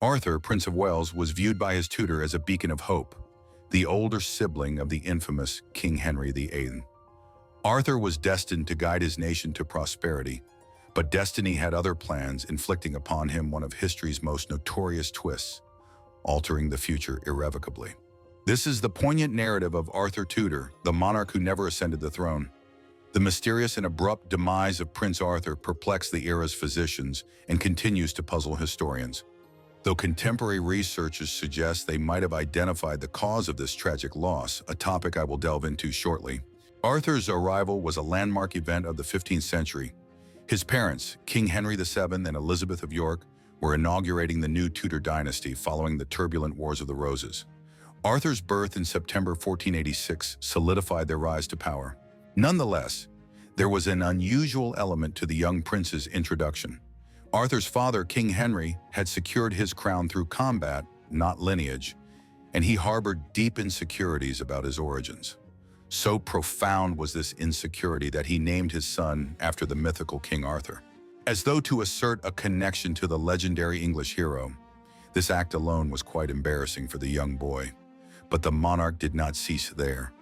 Arthur, Prince of Wales, was viewed by his tutor as a beacon of hope, the older sibling of the infamous King Henry VIII. Arthur was destined to guide his nation to prosperity, but destiny had other plans, inflicting upon him one of history's most notorious twists, altering the future irrevocably. This is the poignant narrative of Arthur Tudor, the monarch who never ascended the throne. The mysterious and abrupt demise of Prince Arthur perplexed the era's physicians and continues to puzzle historians. Though contemporary researchers suggest they might have identified the cause of this tragic loss, a topic I will delve into shortly, Arthur's arrival was a landmark event of the 15th century. His parents, King Henry VII and Elizabeth of York, were inaugurating the new Tudor dynasty following the turbulent Wars of the Roses. Arthur's birth in September 1486 solidified their rise to power. Nonetheless, there was an unusual element to the young prince's introduction. Arthur's father, King Henry, had secured his crown through combat, not lineage, and he harbored deep insecurities about his origins. So profound was this insecurity that he named his son after the mythical King Arthur. As though to assert a connection to the legendary English hero, this act alone was quite embarrassing for the young boy. But the monarch did not cease there.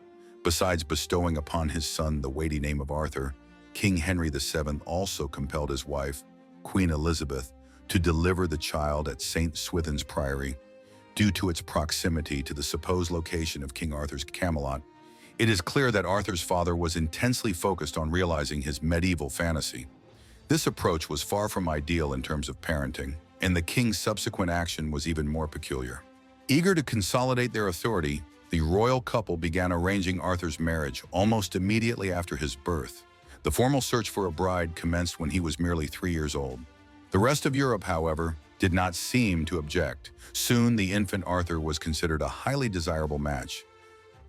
Besides bestowing upon his son the weighty name of Arthur, King Henry VII also compelled his wife, Queen Elizabeth, to deliver the child at St. Swithin's Priory. Due to its proximity to the supposed location of King Arthur's Camelot, it is clear that Arthur's father was intensely focused on realizing his medieval fantasy. This approach was far from ideal in terms of parenting, and the king's subsequent action was even more peculiar. Eager to consolidate their authority, the royal couple began arranging Arthur's marriage almost immediately after his birth. The formal search for a bride commenced when he was merely 3 years old. The rest of Europe, however, did not seem to object. Soon, the infant Arthur was considered a highly desirable match.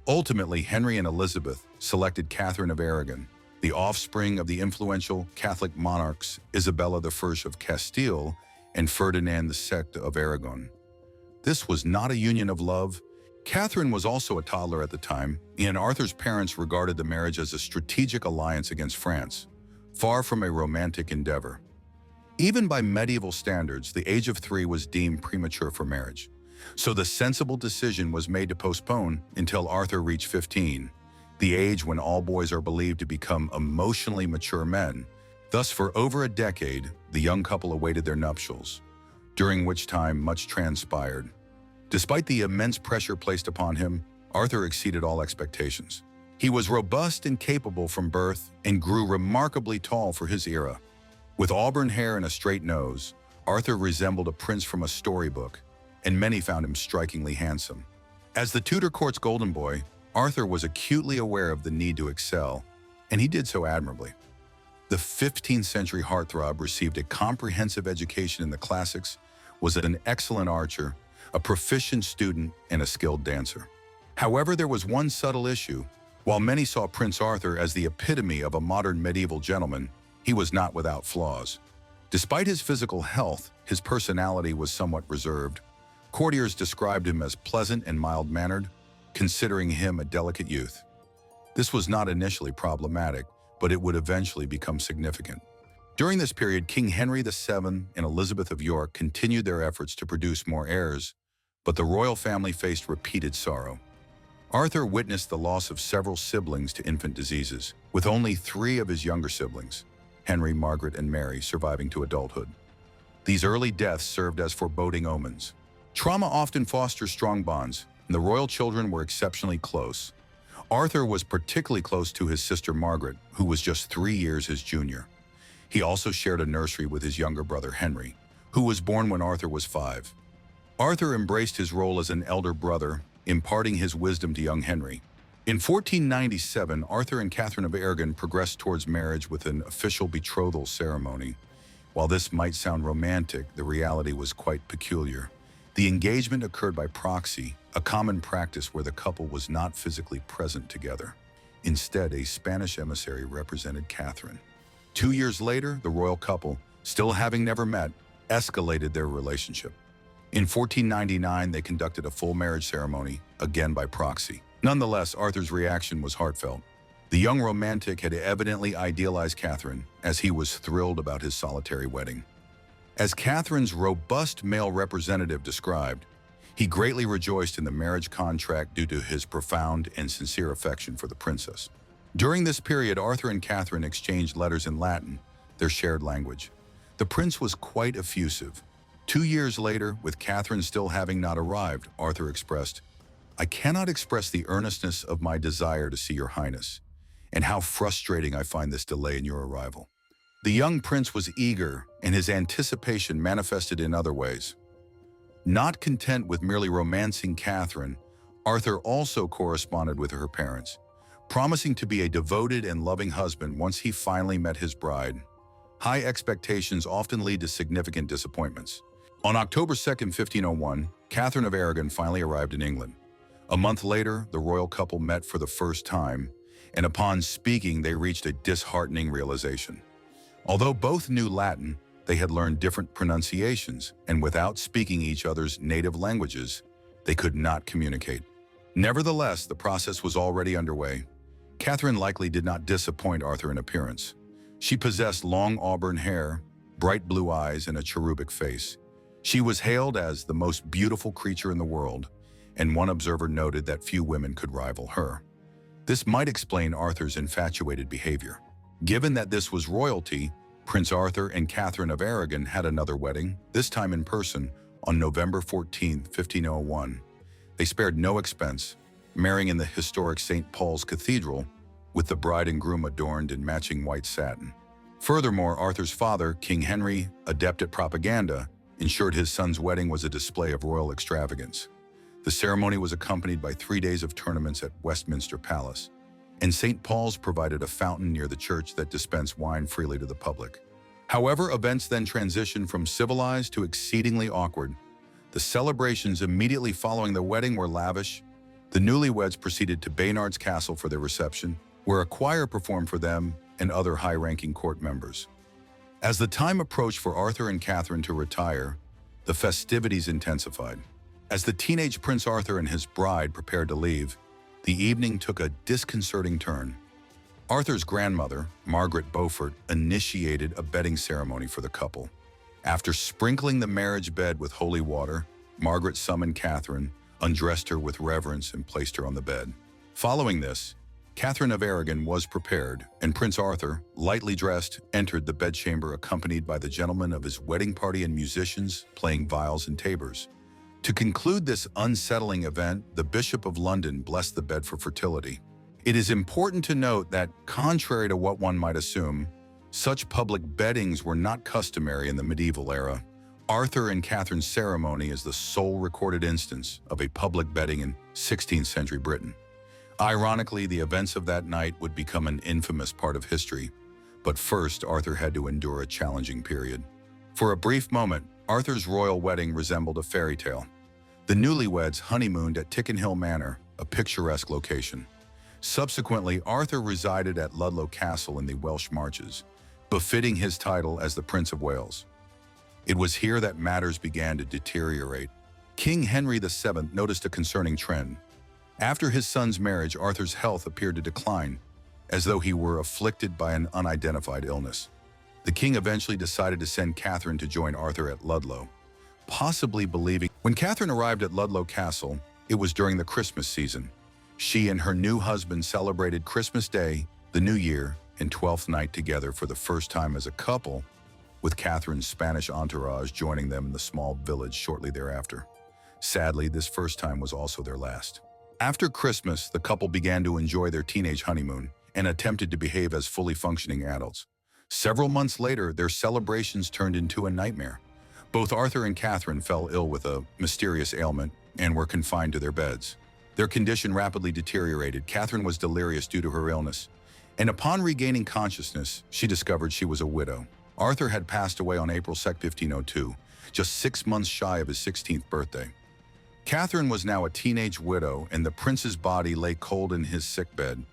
Ultimately, Henry and Elizabeth selected Catherine of Aragon, the offspring of the influential Catholic monarchs Isabella I of Castile and Ferdinand II of Aragon. This was not a union of love. Catherine was also a toddler at the time, and Arthur's parents regarded the marriage as a strategic alliance against France, far from a romantic endeavor. Even by medieval standards, the age of 3 was deemed premature for marriage. So the sensible decision was made to postpone until Arthur reached 15, the age when all boys are believed to become emotionally mature men. Thus, for over a decade, the young couple awaited their nuptials, during which time much transpired. Despite the immense pressure placed upon him, Arthur exceeded all expectations. He was robust and capable from birth and grew remarkably tall for his era. With auburn hair and a straight nose, Arthur resembled a prince from a storybook, and many found him strikingly handsome. As the Tudor court's golden boy, Arthur was acutely aware of the need to excel, and he did so admirably. The 15th century heartthrob received a comprehensive education in the classics, was an excellent archer, a proficient student, and a skilled dancer. However, there was one subtle issue. While many saw Prince Arthur as the epitome of a modern medieval gentleman, he was not without flaws. Despite his physical health, his personality was somewhat reserved. Courtiers described him as pleasant and mild-mannered, considering him a delicate youth. This was not initially problematic, but it would eventually become significant. During this period, King Henry VII and Elizabeth of York continued their efforts to produce more heirs, but the royal family faced repeated sorrow. Arthur witnessed the loss of several siblings to infant diseases, with only 3 of his younger siblings, Henry, Margaret, and Mary, surviving to adulthood. These early deaths served as foreboding omens. Trauma often fosters strong bonds, and the royal children were exceptionally close. Arthur was particularly close to his sister Margaret, who was just 3 years his junior. He also shared a nursery with his younger brother Henry, who was born when Arthur was 5. Arthur embraced his role as an elder brother, imparting his wisdom to young Henry. In 1497, Arthur and Catherine of Aragon progressed towards marriage with an official betrothal ceremony. While this might sound romantic, the reality was quite peculiar. The engagement occurred by proxy, a common practice where the couple was not physically present together. Instead, a Spanish emissary represented Catherine. 2 years later, the royal couple, still having never met, escalated their relationship. In 1499, they conducted a full marriage ceremony, again by proxy. Nonetheless, Arthur's reaction was heartfelt. The young romantic had evidently idealized Catherine, as he was thrilled about his solitary wedding. As Catherine's robust male representative described, he greatly rejoiced in the marriage contract due to his profound and sincere affection for the princess. During this period, Arthur and Catherine exchanged letters in Latin, their shared language. The prince was quite effusive. 2 years later, with Catherine still having not arrived, Arthur expressed, "I cannot express the earnestness of my desire to see your highness, and how frustrating I find this delay in your arrival." The young prince was eager, and his anticipation manifested in other ways. Not content with merely romancing Catherine, Arthur also corresponded with her parents, promising to be a devoted and loving husband once he finally met his bride. High expectations often lead to significant disappointments. On October 2, 1501, Catherine of Aragon finally arrived in England. A month later, the royal couple met for the first time, and upon speaking, they reached a disheartening realization. Although both knew Latin, they had learned different pronunciations, and without speaking each other's native languages, they could not communicate. Nevertheless, the process was already underway. Catherine likely did not disappoint Arthur in appearance. She possessed long auburn hair, bright blue eyes, and a cherubic face. She was hailed as the most beautiful creature in the world, and one observer noted that few women could rival her. This might explain Arthur's infatuated behavior. Given that this was royalty, Prince Arthur and Catherine of Aragon had another wedding, this time in person, on November 14, 1501. They spared no expense, marrying in the historic St. Paul's Cathedral, with the bride and groom adorned in matching white satin. Furthermore, Arthur's father, King Henry, adept at propaganda, ensured his son's wedding was a display of royal extravagance. The ceremony was accompanied by 3 days of tournaments at Westminster Palace, and St. Paul's provided a fountain near the church that dispensed wine freely to the public. However, events then transitioned from civilized to exceedingly awkward. The celebrations immediately following the wedding were lavish. The newlyweds proceeded to Baynard's Castle for their reception, where a choir performed for them and other high-ranking court members. As the time approached for Arthur and Catherine to retire, the festivities intensified. As the teenage Prince Arthur and his bride prepared to leave, the evening took a disconcerting turn. Arthur's grandmother, Margaret Beaufort, initiated a bedding ceremony for the couple. After sprinkling the marriage bed with holy water, Margaret summoned Catherine, undressed her with reverence, and placed her on the bed. Following this, Catherine of Aragon was prepared, and Prince Arthur, lightly dressed, entered the bedchamber accompanied by the gentlemen of his wedding party and musicians playing viols and tabors. To conclude this unsettling event, the Bishop of London blessed the bed for fertility. It is important to note that, contrary to what one might assume, such public beddings were not customary in the medieval era. Arthur and Catherine's ceremony is the sole recorded instance of a public bedding in 16th century Britain. Ironically, the events of that night would become an infamous part of history, but first Arthur had to endure a challenging period. For a brief moment, Arthur's royal wedding resembled a fairy tale. The newlyweds honeymooned at Tickenhill Manor, a picturesque location. Subsequently, Arthur resided at Ludlow Castle in the Welsh Marches, befitting his title as the Prince of Wales. It was here that matters began to deteriorate. King Henry VII noticed a concerning trend. After his son's marriage, Arthur's health appeared to decline, as though he were afflicted by an unidentified illness. The king eventually decided to send Catherine to join Arthur at Ludlow, possibly believing. When Catherine arrived at Ludlow Castle, it was during the Christmas season. She and her new husband celebrated Christmas Day, the New Year, and Twelfth Night together for the first time as a couple, with Catherine's Spanish entourage joining them in the small village shortly thereafter. Sadly, this first time was also their last. After Christmas, the couple began to enjoy their teenage honeymoon and attempted to behave as fully functioning adults. Several months later, their celebrations turned into a nightmare. Both Arthur and Catherine fell ill with a mysterious ailment and were confined to their beds. Their condition rapidly deteriorated. Catherine was delirious due to her illness, and upon regaining consciousness, she discovered she was a widow. Arthur had passed away on April 2, 1502, just 6 months shy of his 16th birthday. Catherine was now a teenage widow, and the prince's body lay cold in his sickbed,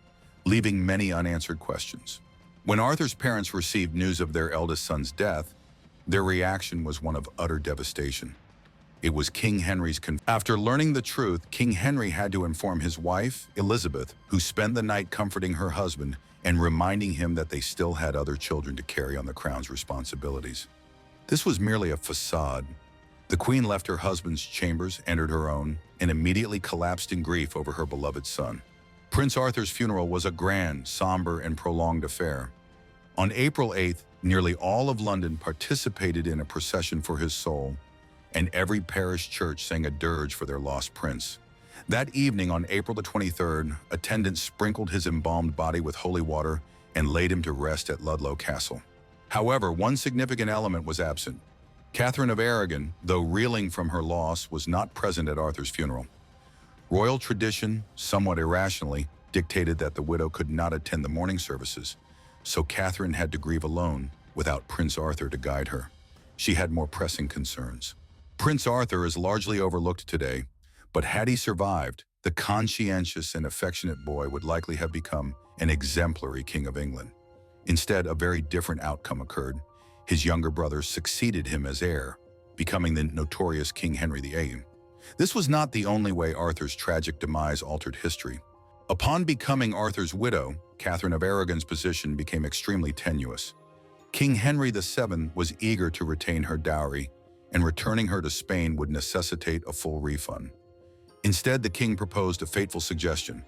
leaving many unanswered questions. When Arthur's parents received news of their eldest son's death, their reaction was one of utter devastation. It was King Henry's After learning the truth, King Henry had to inform his wife, Elizabeth, who spent the night comforting her husband and reminding him that they still had other children to carry on the crown's responsibilities. This was merely a facade. The queen left her husband's chambers, entered her own, and immediately collapsed in grief over her beloved son. Prince Arthur's funeral was a grand, somber, and prolonged affair. On April 8th, nearly all of London participated in a procession for his soul, and every parish church sang a dirge for their lost prince. That evening, on April the 23rd, attendants sprinkled his embalmed body with holy water and laid him to rest at Ludlow Castle. However, one significant element was absent. Catherine of Aragon, though reeling from her loss, was not present at Arthur's funeral. Royal tradition, somewhat irrationally, dictated that the widow could not attend the mourning services, so Catherine had to grieve alone, without Prince Arthur to guide her. She had more pressing concerns. Prince Arthur is largely overlooked today, but had he survived, the conscientious and affectionate boy would likely have become an exemplary King of England. Instead, a very different outcome occurred. His younger brother succeeded him as heir, becoming the notorious King Henry VIII. This was not the only way Arthur's tragic demise altered history. Upon becoming Arthur's widow, Catherine of Aragon's position became extremely tenuous. King Henry VII was eager to retain her dowry, and returning her to Spain would necessitate a full refund. Instead, the king proposed a fateful suggestion.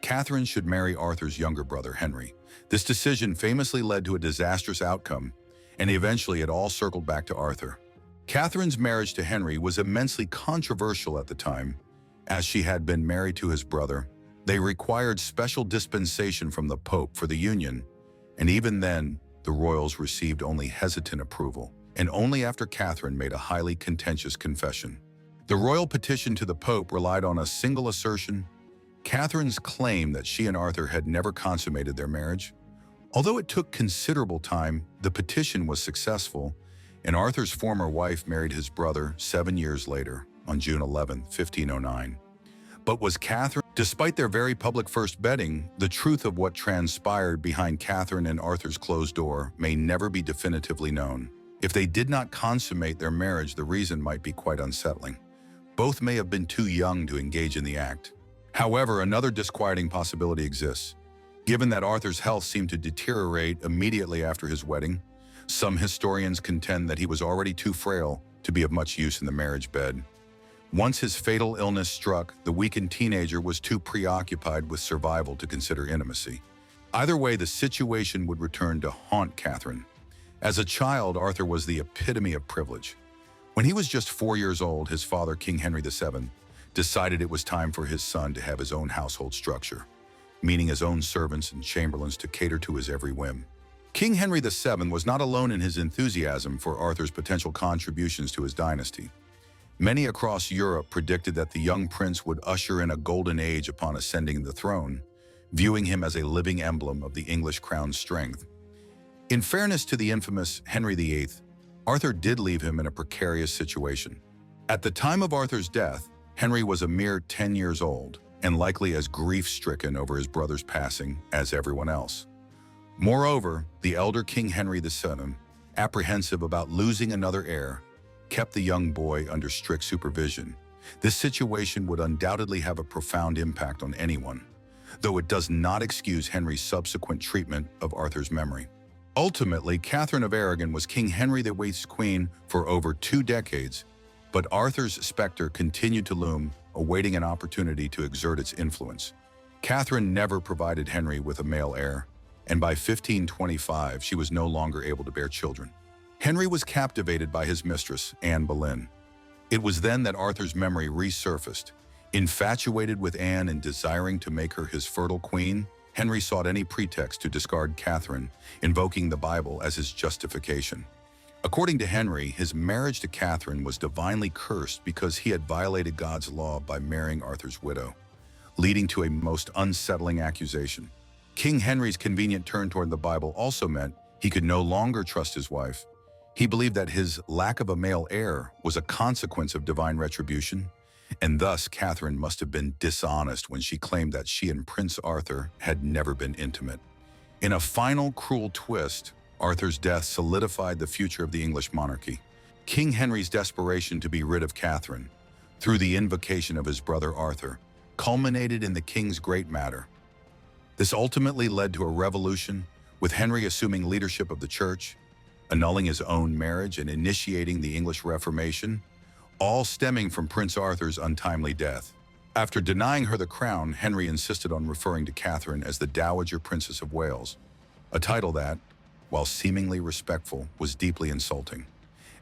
Catherine should marry Arthur's younger brother, Henry. This decision famously led to a disastrous outcome, and eventually it all circled back to Arthur. Catherine's marriage to Henry was immensely controversial at the time. As she had been married to his brother, they required special dispensation from the Pope for the union, and even then, the royals received only hesitant approval, and only after Catherine made a highly contentious confession. The royal petition to the Pope relied on a single assertion: Catherine's claim that she and Arthur had never consummated their marriage. Although it took considerable time, the petition was successful, and Arthur's former wife married his brother 7 years later, on June 11, 1509. But was Catherine, despite their very public first betting, the truth of what transpired behind Catherine and Arthur's closed door may never be definitively known. If they did not consummate their marriage, the reason might be quite unsettling. Both may have been too young to engage in the act. However, another disquieting possibility exists. Given that Arthur's health seemed to deteriorate immediately after his wedding, some historians contend that he was already too frail to be of much use in the marriage bed. Once his fatal illness struck, the weakened teenager was too preoccupied with survival to consider intimacy. Either way, the situation would return to haunt Catherine. As a child, Arthur was the epitome of privilege. When he was just 4 years old, his father, King Henry VII, decided it was time for his son to have his own household structure, meaning his own servants and chamberlains to cater to his every whim. King Henry VII was not alone in his enthusiasm for Arthur's potential contributions to his dynasty. Many across Europe predicted that the young prince would usher in a golden age upon ascending the throne, viewing him as a living emblem of the English crown's strength. In fairness to the infamous Henry VIII, Arthur did leave him in a precarious situation. At the time of Arthur's death, Henry was a mere 10 years old, and likely as grief-stricken over his brother's passing as everyone else. Moreover, the elder King Henry VII, apprehensive about losing another heir, kept the young boy under strict supervision. This situation would undoubtedly have a profound impact on anyone, though it does not excuse Henry's subsequent treatment of Arthur's memory. Ultimately, Catherine of Aragon was King Henry VIII's queen for over 2 decades, but Arthur's specter continued to loom, awaiting an opportunity to exert its influence. Catherine never provided Henry with a male heir, and by 1525 she was no longer able to bear children. Henry was captivated by his mistress, Anne Boleyn. It was then that Arthur's memory resurfaced. Infatuated with Anne and desiring to make her his fertile queen, Henry sought any pretext to discard Catherine, invoking the Bible as his justification. According to Henry, his marriage to Catherine was divinely cursed because he had violated God's law by marrying Arthur's widow, leading to a most unsettling accusation. King Henry's convenient turn toward the Bible also meant he could no longer trust his wife. He believed that his lack of a male heir was a consequence of divine retribution, and thus Catherine must have been dishonest when she claimed that she and Prince Arthur had never been intimate. In a final cruel twist, Arthur's death solidified the future of the English monarchy. King Henry's desperation to be rid of Catherine, through the invocation of his brother Arthur, culminated in the king's great matter. This ultimately led to a revolution, with Henry assuming leadership of the church. annulling his own marriage and initiating the English Reformation, all stemming from Prince Arthur's untimely death. After denying her the crown, Henry insisted on referring to Catherine as the Dowager Princess of Wales, a title that, while seemingly respectful, was deeply insulting,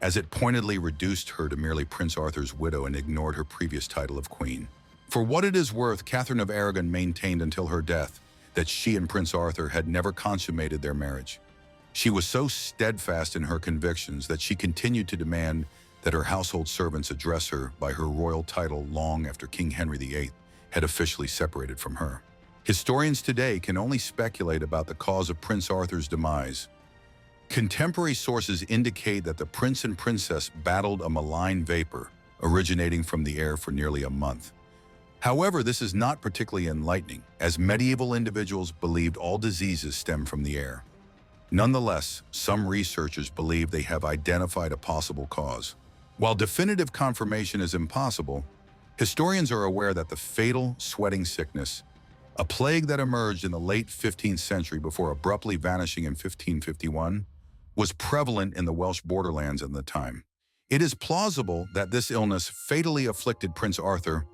as it pointedly reduced her to merely Prince Arthur's widow and ignored her previous title of Queen. For what it is worth, Catherine of Aragon maintained until her death that she and Prince Arthur had never consummated their marriage. She was so steadfast in her convictions that she continued to demand that her household servants address her by her royal title long after King Henry VIII had officially separated from her. Historians today can only speculate about the cause of Prince Arthur's demise. Contemporary sources indicate that the prince and princess battled a malign vapor originating from the air for nearly a month. However, this is not particularly enlightening, as medieval individuals believed all diseases stem from the air. Nonetheless, some researchers believe they have identified a possible cause. While definitive confirmation is impossible, historians are aware that the fatal sweating sickness, a plague that emerged in the late 15th century before abruptly vanishing in 1551, was prevalent in the Welsh borderlands at the time. It is plausible that this illness fatally afflicted Prince Arthur,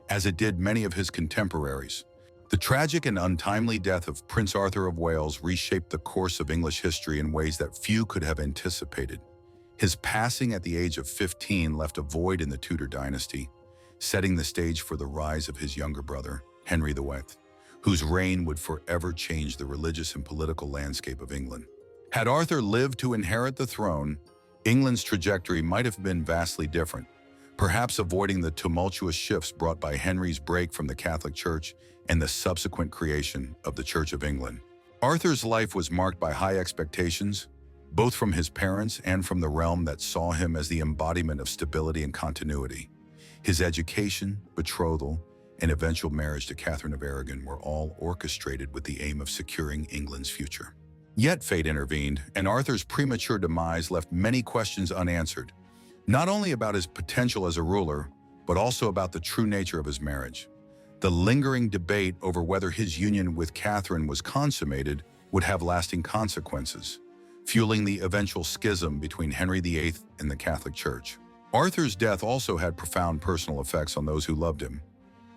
as it did many of his contemporaries. The tragic and untimely death of Prince Arthur of Wales reshaped the course of English history in ways that few could have anticipated. His passing at the age of 15 left a void in the Tudor dynasty, setting the stage for the rise of his younger brother, Henry VIII, whose reign would forever change the religious and political landscape of England. Had Arthur lived to inherit the throne, England's trajectory might have been vastly different, perhaps avoiding the tumultuous shifts brought by Henry's break from the Catholic Church and the subsequent creation of the Church of England. Arthur's life was marked by high expectations, both from his parents and from the realm that saw him as the embodiment of stability and continuity. His education, betrothal, and eventual marriage to Catherine of Aragon were all orchestrated with the aim of securing England's future. Yet fate intervened, and Arthur's premature demise left many questions unanswered, not only about his potential as a ruler, but also about the true nature of his marriage. The lingering debate over whether his union with Catherine was consummated would have lasting consequences, fueling the eventual schism between Henry VIII and the Catholic Church. Arthur's death also had profound personal effects on those who loved him.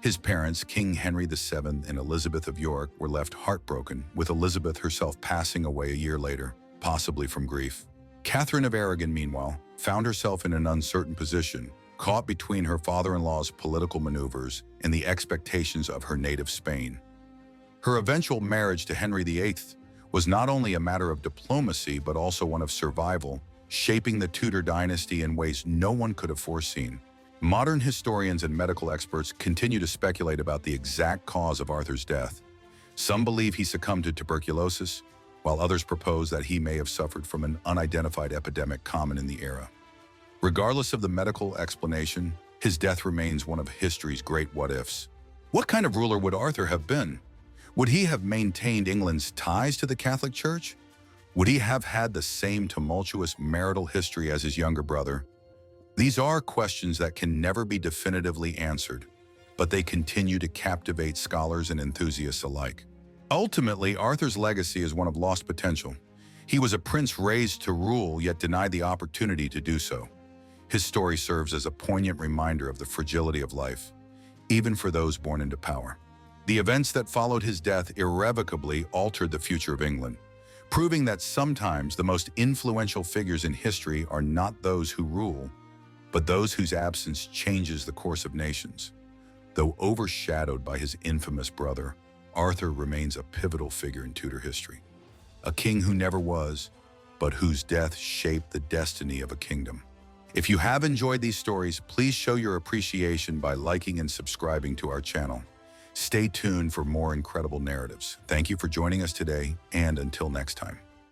His parents, King Henry VII and Elizabeth of York, were left heartbroken, with Elizabeth herself passing away a year later, possibly from grief. Catherine of Aragon, meanwhile, found herself in an uncertain position, caught between her father-in-law's political maneuvers and the expectations of her native Spain. Her eventual marriage to Henry VIII was not only a matter of diplomacy, but also one of survival, shaping the Tudor dynasty in ways no one could have foreseen. Modern historians and medical experts continue to speculate about the exact cause of Arthur's death. Some believe he succumbed to tuberculosis, while others propose that he may have suffered from an unidentified epidemic common in the era. Regardless of the medical explanation, his death remains one of history's great what-ifs. What kind of ruler would Arthur have been? Would he have maintained England's ties to the Catholic Church? Would he have had the same tumultuous marital history as his younger brother? These are questions that can never be definitively answered, but they continue to captivate scholars and enthusiasts alike. Ultimately, Arthur's legacy is one of lost potential. He was a prince raised to rule, yet denied the opportunity to do so. His story serves as a poignant reminder of the fragility of life, even for those born into power. The events that followed his death irrevocably altered the future of England, proving that sometimes the most influential figures in history are not those who rule, but those whose absence changes the course of nations. Though overshadowed by his infamous brother, Arthur remains a pivotal figure in Tudor history. A king who never was, but whose death shaped the destiny of a kingdom. If you have enjoyed these stories, please show your appreciation by liking and subscribing to our channel. Stay tuned for more incredible narratives. Thank you for joining us today, and until next time.